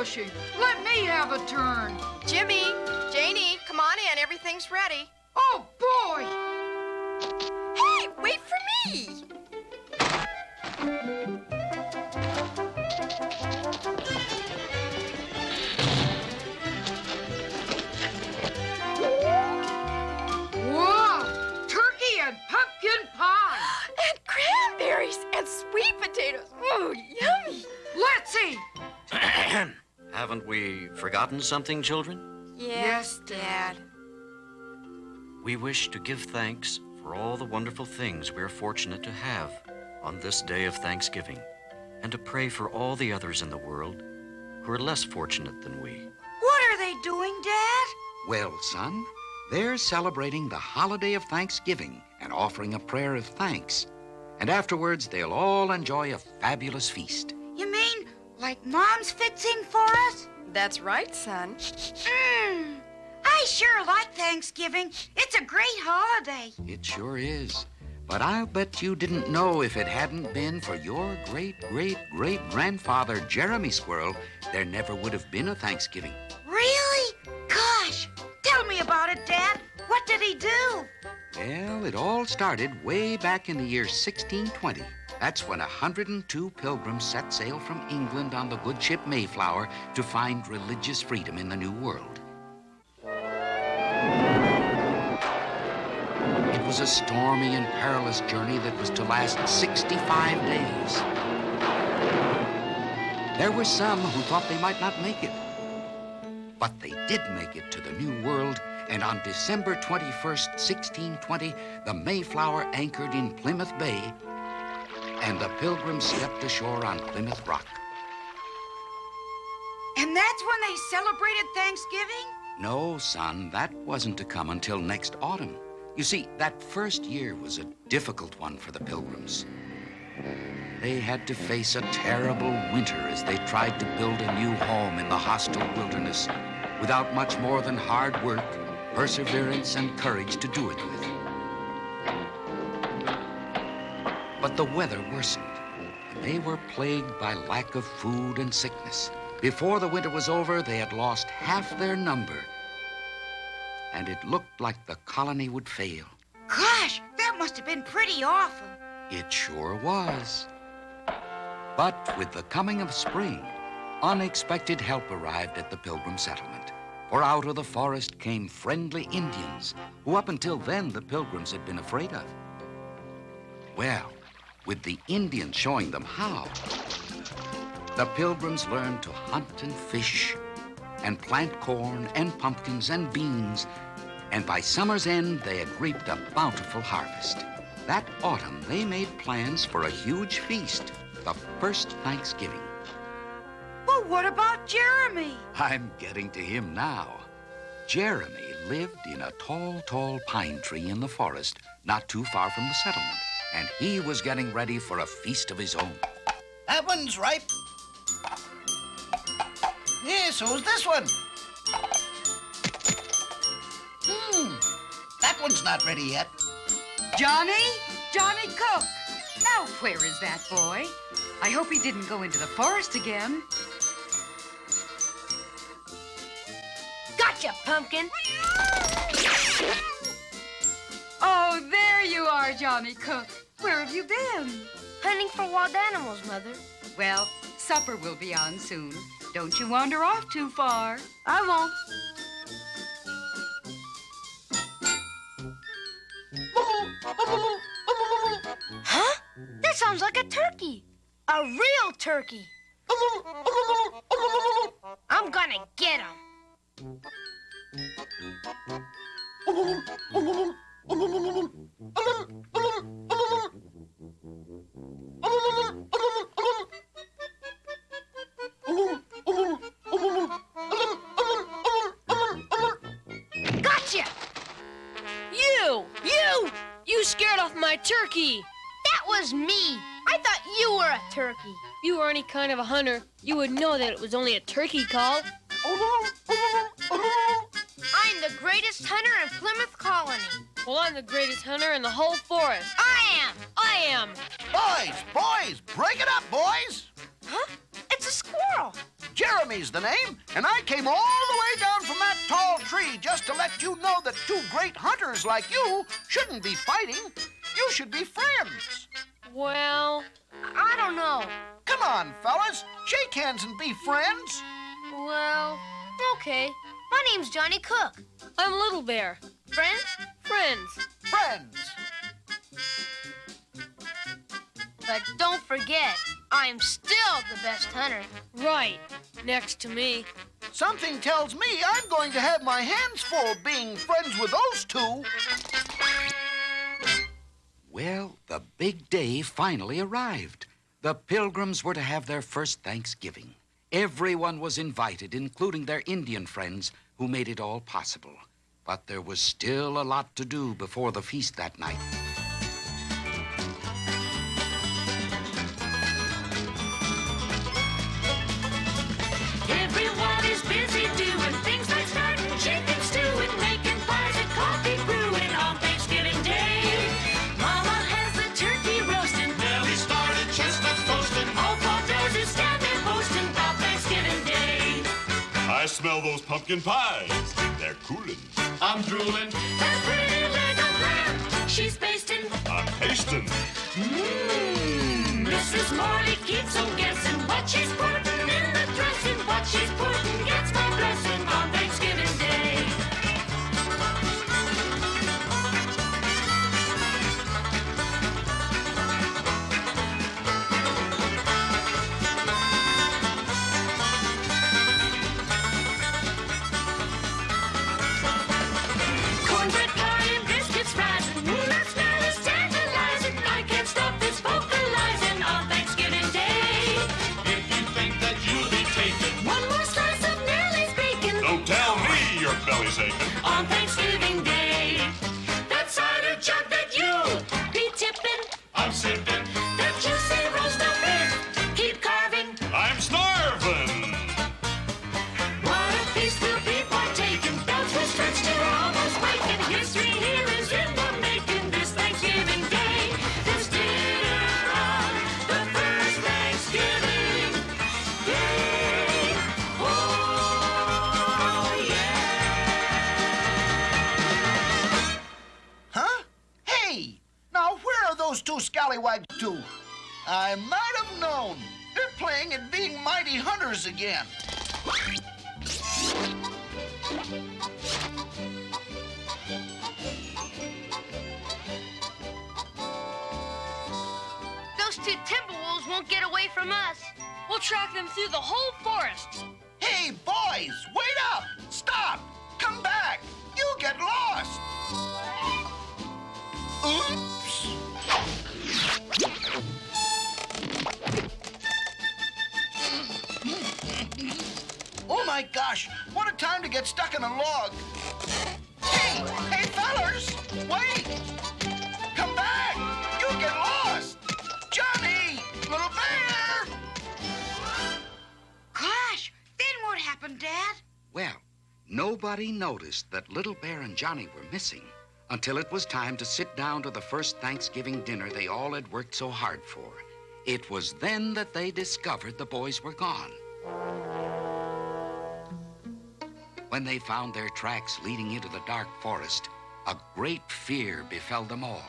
pushing. Let me have a turn. Jimmy, Janie, come on in. Everything's ready. Oh, boy! Hey, wait for me! Wow! Turkey and pumpkin pie! And cranberries and sweet potatoes. Ooh, yummy! Let's eat! Haven't we forgotten something, children? Yes, Dad. We wish to give thanks for all the wonderful things we're fortunate to have on this day of Thanksgiving, and to pray for all the others in the world who are less fortunate than we. What are they doing, Dad? Well, son, they're celebrating the holiday of Thanksgiving and offering a prayer of thanks. And afterwards, they'll all enjoy a fabulous feast. You mean like Mom's fixing for us? That's right, son. I sure like Thanksgiving. It's a great holiday. It sure is. But I'll bet you didn't know if it hadn't been for your great-great-great-grandfather, Jeremy Squirrel, there never would have been a Thanksgiving. Really? Gosh, tell me about it, Dad. What did he do? Well, it all started way back in the year 1620. That's when 102 pilgrims set sail from England on the good ship Mayflower to find religious freedom in the New World. It was a stormy and perilous journey that was to last 65 days. There were some who thought they might not make it. But they did make it to the New World, and on December 21st, 1620, the Mayflower anchored in Plymouth Bay, and the pilgrims stepped ashore on Plymouth Rock. And that's when they celebrated Thanksgiving? No, son, that wasn't to come until next autumn. You see, that first year was a difficult one for the pilgrims. They had to face a terrible winter as they tried to build a new home in the hostile wilderness without much more than hard work, perseverance, and courage to do it with. But the weather worsened, and they were plagued by lack of food and sickness. Before the winter was over, they had lost half their number, and it looked like the colony would fail. Gosh, that must have been pretty awful. It sure was. But with the coming of spring, unexpected help arrived at the Pilgrim settlement. For out of the forest came friendly Indians, who up until then the Pilgrims had been afraid of. Well, with the Indians showing them how, the Pilgrims learned to hunt and fish, and plant corn and pumpkins and beans, and by summer's end, they had reaped a bountiful harvest. That autumn, they made plans for a huge feast, the first Thanksgiving. Well, what about Jeremy? I'm getting to him now. Jeremy lived in a tall pine tree in the forest, not too far from the settlement, and he was getting ready for a feast of his own. That one's ripe. Yes, who's this one? That one's not ready yet. Johnny Cooke. Now, where is that boy? I hope he didn't go into the forest again. Gotcha, pumpkin. Oh, there you are, Johnny Cooke. Where have you been? Hunting for wild animals, Mother. Well, supper will be on soon. Don't you wander off too far. I won't. Huh? That sounds like a turkey. A real turkey. I'm gonna get him. Gotcha! You scared off my turkey. That was me. I thought you were a turkey. If you were any kind of a hunter, you would know that it was only a turkey call. I'm the greatest hunter in Plymouth Colony. Well, I'm the greatest hunter in the whole forest. I am. Boys, break it up, boys. Huh? It's a squirrel. Jeremy! Jeremy's the name, and I came all the way down from that tall tree just to let you know that two great hunters like you shouldn't be fighting. You should be friends. Well, I don't know. Come on, fellas. Shake hands and be friends. Well, okay. My name's Johnny Cooke. I'm Little Bear. Friends? Friends. Friends. But don't forget, I'm still the best hunter. Right. Next to me. Something tells me I'm going to have my hands full being friends with those two. Well, the big day finally arrived. The Pilgrims were to have their first Thanksgiving. Everyone was invited, including their Indian friends, who made it all possible. But there was still a lot to do before the feast that night. Everyone is busy doing things like starting chicken stewing, making pies and coffee brewing on Thanksgiving Day. Mama has the turkey roasting, Nellie started chestnuts toasting, all Paul does is stand there boasting about Thanksgiving Day. I smell those pumpkin pies. They're coolin'. I'm drooling. That pretty leg of lamb, she's basting. I'm tasting. Mrs. Morley keeps on guessing what she's putting in the dressing. What she's putting gets my blessing on Thanksgiving Day. Cornbread pie and biscuits rising. Ooh, that smell is tantalizing. I can't stop this vocalizing on Thanksgiving Day. If you think that you'll be taken, One more slice of Nellie's bacon don't tell me your belly's aching. on Thanksgiving Day. That cider jug that you'll be tipping, I'm sipping. that juicy roast of beef, keep carving. I'm starving. What a feast we'll be partaking. Bells will stretch till almost waking. History here is in the making this Thanksgiving Day. This dinner on the first Thanksgiving Day. Oh, yeah. Huh? Hey! Now, where are those two scallywags to? I might have known. They're playing at being mighty hunters again. Those two Timberwolves won't get away from us. We'll track them through the whole forest. Hey, boys, wait up! Stop! Come back! You'll get lost! Oops! Oh, my gosh! What a time to get stuck in a log! Hey! Hey, fellers! Wait! Come back! You'll get lost! Johnny! Little Bear! Gosh, then what happened, Dad? Well, nobody noticed that Little Bear and Johnny were missing until it was time to sit down to the first Thanksgiving dinner they all had worked so hard for. It was then that they discovered the boys were gone. When they found their tracks leading into the dark forest, a great fear befell them all.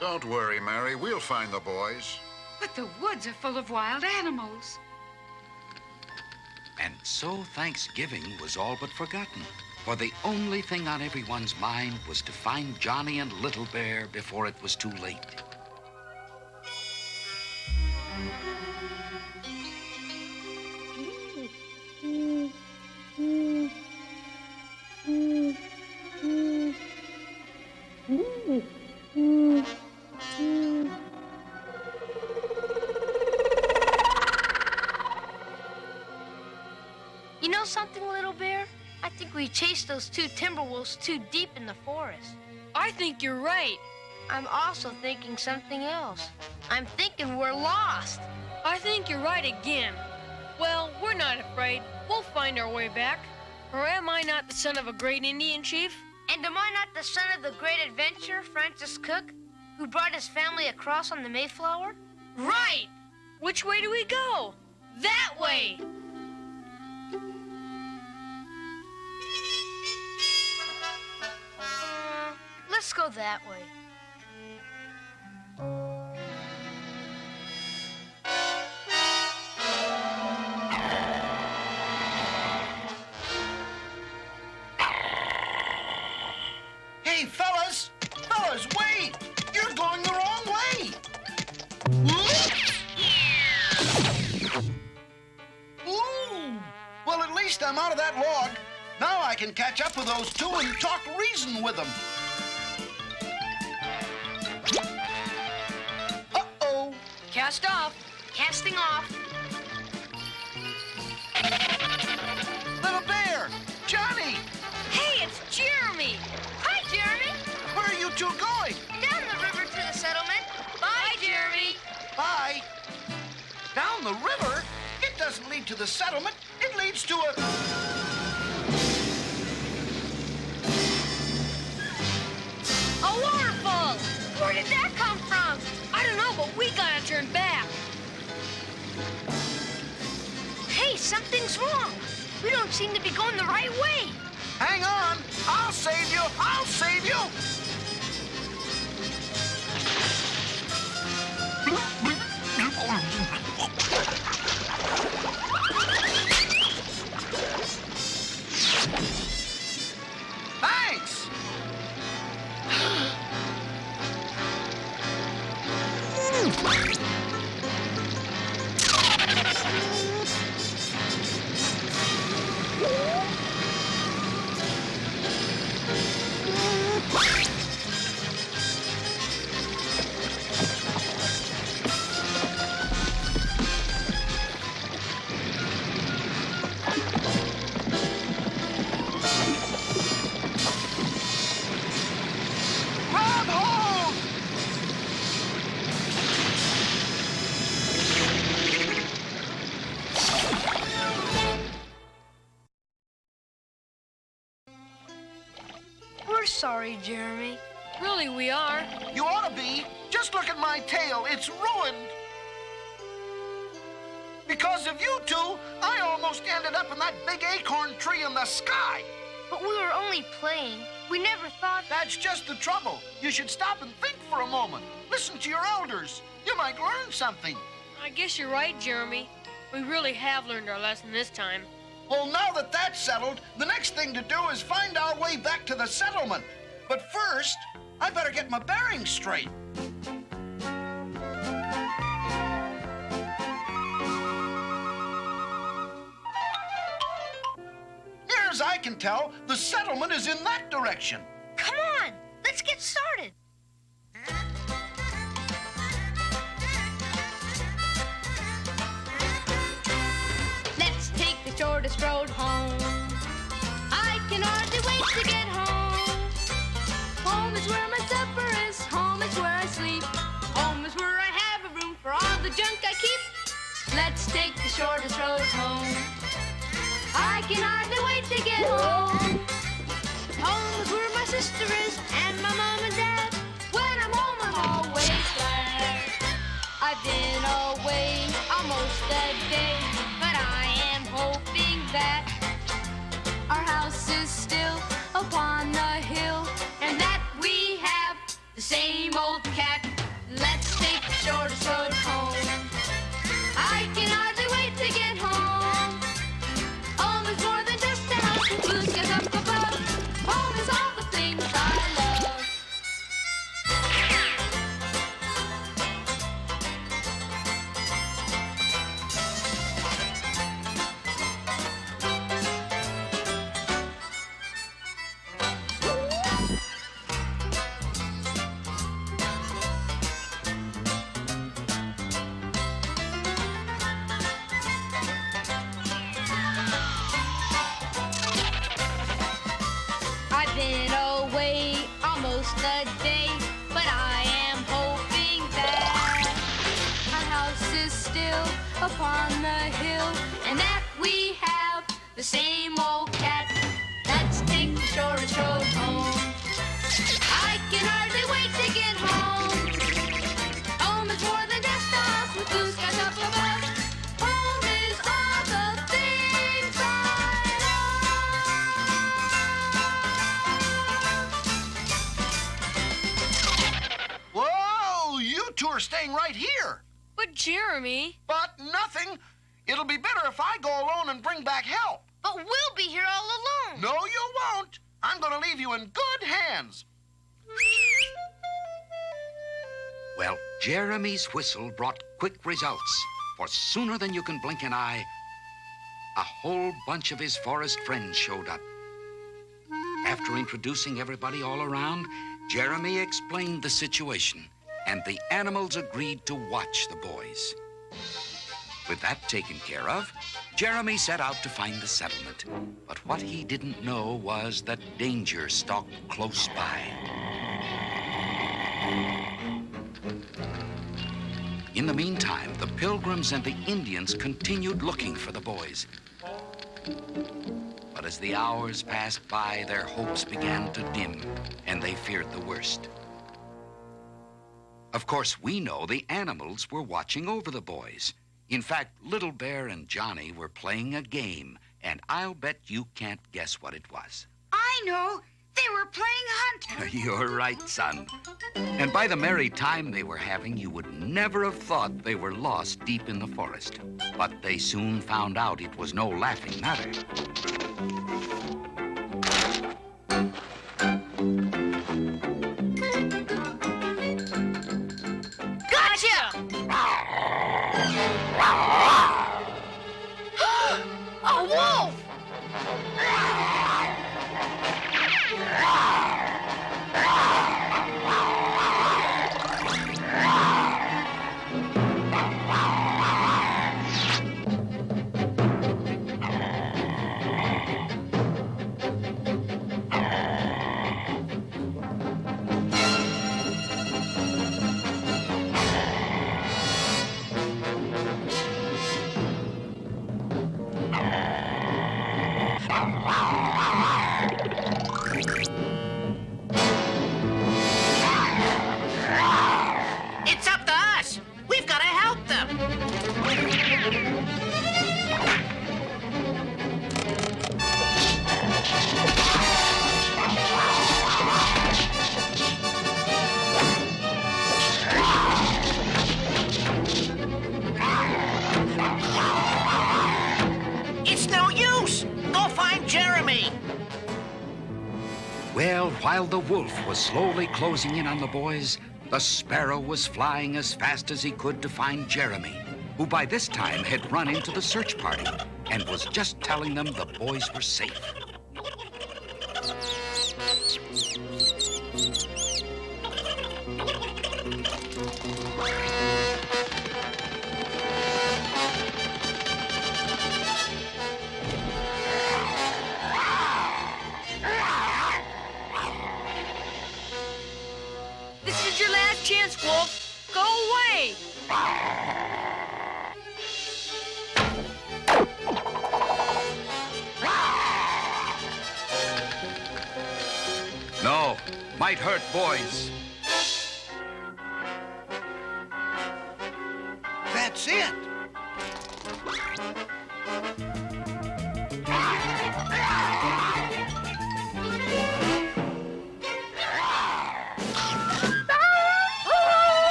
Don't worry, Mary. We'll find the boys. But the woods are full of wild animals. And so Thanksgiving was all but forgotten, for the only thing on everyone's mind was to find Johnny and Little Bear before it was too late. You know something, Little Bear? I think we chased those two Timberwolves too deep in the forest. I think you're right. I'm also thinking something else. I'm thinking we're lost. I think you're right again. Well, we're not afraid. We'll find our way back. Or am I not the son of a great Indian chief? And am I not the son of the great adventurer, Francis Cooke, who brought his family across on the Mayflower? Right! Which way do we go? That way! Let's go that way. Hey, fellas! Fellas, wait! You're going the wrong way! Ooh! Well, at least I'm out of that log. Now I can catch up with those two and talk reason with them. Uh-oh! Cast off. Casting off. Little Bear! Johnny! Hey, it's Jeremy. Hi, Jeremy. Where are you two going? Down the river to the settlement. Bye, Jeremy. Bye. Down the river? It doesn't lead to the settlement. It leads to a... A waterfall. Where did that come from? I don't know, but we gotta turn back. Hey, something's wrong. We don't seem to be going the right way. Hang on. I'll save you. I'll save you. Thanks. Grab hold! We're sorry, Jeremy. Really, we are. You ought to be. Just look at my tail. It's ruined. Because of you two, I almost ended up in that big acorn tree in the sky. But we were only playing. We never thought... That's just the trouble. You should stop and think for a moment. Listen to your elders. You might learn something. I guess you're right, Jeremy. We really have learned our lesson this time. Well, now that that's settled, the next thing to do is find our way back to the settlement. But first, I better get my bearings straight. Near as I can tell, the settlement is in that direction. Come on, let's get started. Let's take the shortest road home. I can hardly wait to get home. Home is where my supper is. Home is where I sleep. Home is where I have a room for all the junk I keep. Let's take the shortest road home. I can hardly wait to get home. Home is where my sister is and my mom and dad. When I'm home, I'm always glad. I've been away almost a day, but I am hoping that our house is still upon the hill and that we have the same old cat. Let's take the shortest road home. I can hardly wait to get home. Home is more than just a house with blue skies up above. Home is all the things I love. I've been away almost a day, but I am hoping that our house is still upon the hill and that we have the same old cat. Let's take the shortest road home. I can hardly wait to get home. Home is more than just a house with blue skies up above. Home is all the things I love. are staying right here. But Jeremy... But nothing. It'll be better if I go alone and bring back help. But we'll be here all alone. No, you won't. I'm going to leave you in good hands. Well, Jeremy's whistle brought quick results, for sooner than you can blink an eye, a whole bunch of his forest friends showed up. After introducing everybody all around, Jeremy explained the situation, and the animals agreed to watch the boys. With that taken care of, Jeremy set out to find the settlement. But what he didn't know was that danger stalked close by. In the meantime, the Pilgrims and the Indians continued looking for the boys. But as the hours passed by, their hopes began to dim, and they feared the worst. Of course, we know the animals were watching over the boys. In fact, Little Bear and Johnny were playing a game, and I'll bet you can't guess what it was. I know. They were playing hunt. You're right, son. And by the merry time they were having, you would never have thought they were lost deep in the forest. But they soon found out it was no laughing matter. Gotcha! A wolf! It's up to us. We've got to help them. It's no use. Go find Jeremy. Well, while the wolf was slowly closing in on the boys, the sparrow was flying as fast as he could to find Jeremy, who by this time had run into the search party and was just telling them the boys were safe. This is your last chance, Wolf. Go away! No, might hurt boys. That's it.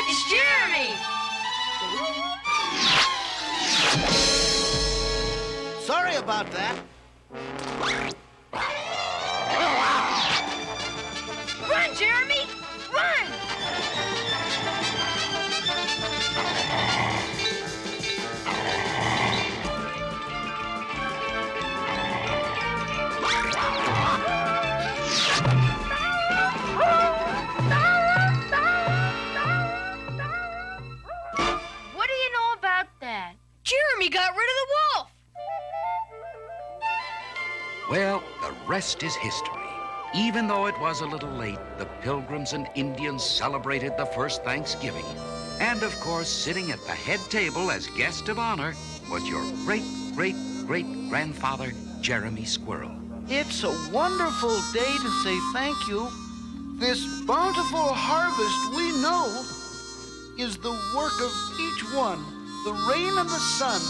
It's Jeremy! Sorry about that. Run, Jeremy! Run! What do you know about that? Jeremy got rid of the wolf! Well, the rest is history. Even though it was a little late, the Pilgrims and Indians celebrated the first Thanksgiving. And of course, sitting at the head table as guest of honor was your great-great-great-grandfather, Jeremy Squirrel. It's a wonderful day to say thank you. This bountiful harvest we know is the work of each one, the rain and the sun,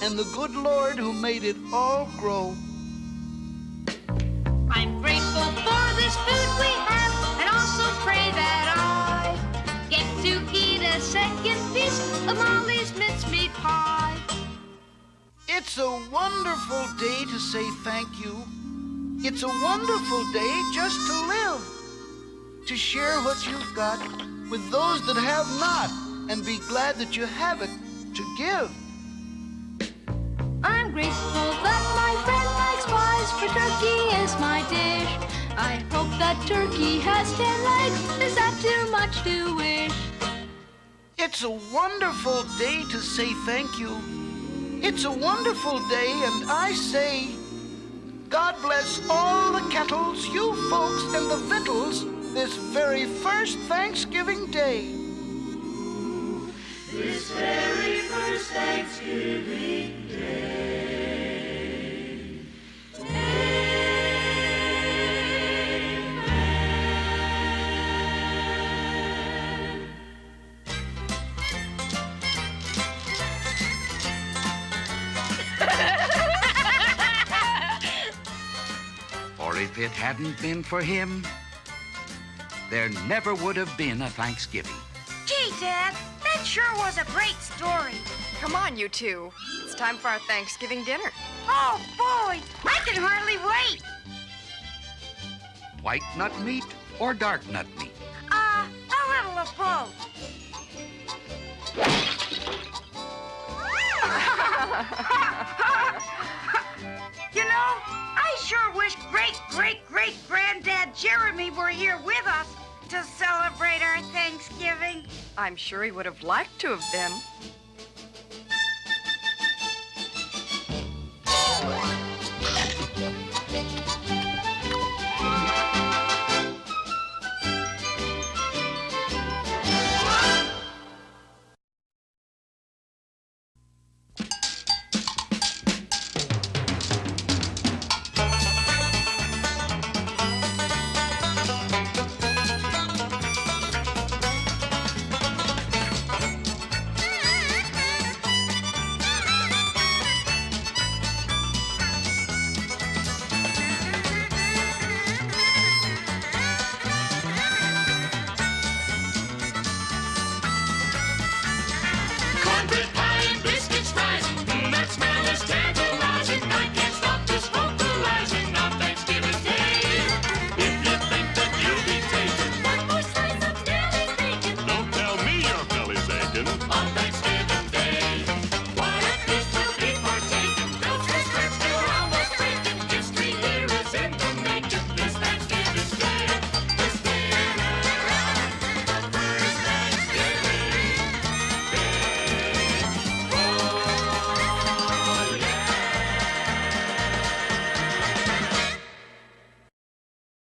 and the good Lord who made it all grow. I'm grateful for this food we have, and also pray that I get to eat second piece of Molly's mincemeat pie. It's a wonderful day to say thank you. It's a wonderful day just to live. To share what you've got with those that have not, and be glad that you have it to give. I'm grateful that my friend likes pies, for turkey is my dish. I hope that turkey has 10 legs. Is that too much to wish? It's a wonderful day to say thank you. It's a wonderful day, and I say, God bless all the kettles, you folks, and the victuals this very first Thanksgiving Day. This very first Thanksgiving Day. For if it hadn't been for him, there never would have been a Thanksgiving. Gee, Dad, that sure was a great story. Come on, you two. It's time for our Thanksgiving dinner. Oh, boy, I can hardly wait. White nut meat or dark nut meat? A little of both. You know, I sure wish great-great-great-granddad Jeremy were here with us to celebrate our Thanksgiving. I'm sure he would have liked to have been.